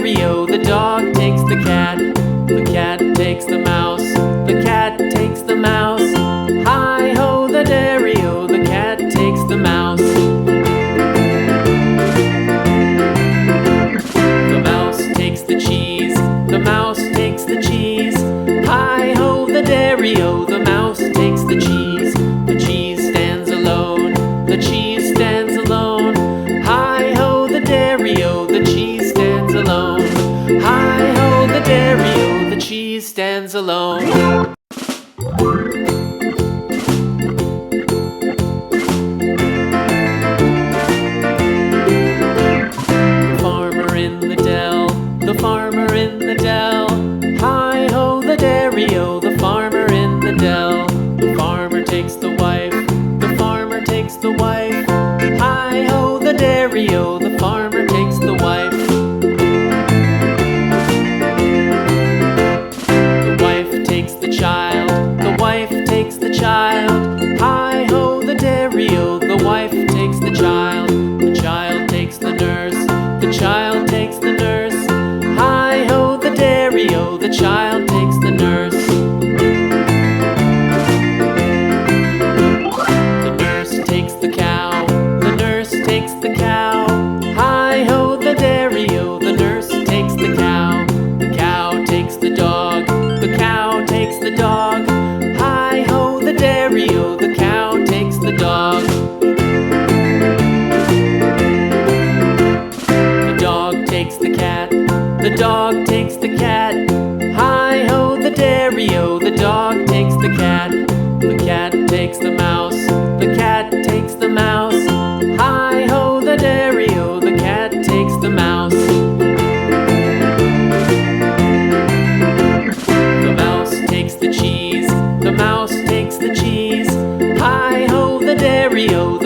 dairy-o, the dog takes the cat. The cat takes the mouse. The cat takes the mouse. Hi-ho, the dairy-o, the cat takes the mouse. The mouse takes the cheese. The mouse takes the cheese. Hi-ho, the dairy-o, the mouse takes the cheese. The cheese stands alone. The cheese stands alone. Hi-ho, the dairy-o, the cheese stands alone. Hi-ho, the dairy-o, the cheese stands alone. The farmer in the dell. The farmer in the dell. Hi-ho, the dairy-o, the farmer in the dell. The farmer takes the wife. The farmer takes the wife. Hi-ho, the dairy-o, the farmer takes the wife. The wife takes the child. The wife takes the child. Hi-ho, the dairy-o, the wife takes the child. The child takes the nurse. The child takes the nurse. Hi-ho, the dairy-o, the child takes the nurse. The nurse takes the cow. The nurse takes the cow. Hi-ho, the dairy-o, the nurse takes the cow. The cow takes the dog. The cow takes the dog. Hi-ho, the dairy-o, the cow takes the dog. The dog takes the cat. The dog takes the cat. Hi-ho, the dairy-o, the dog takes the cat. The cat takes the mouse. The cat takes the mouse. Hi-ho, the dairy-o, the cat takes the mouse. The mouse takes the cheese. The mouse takes the cheese. Hi-ho, the dairy-o,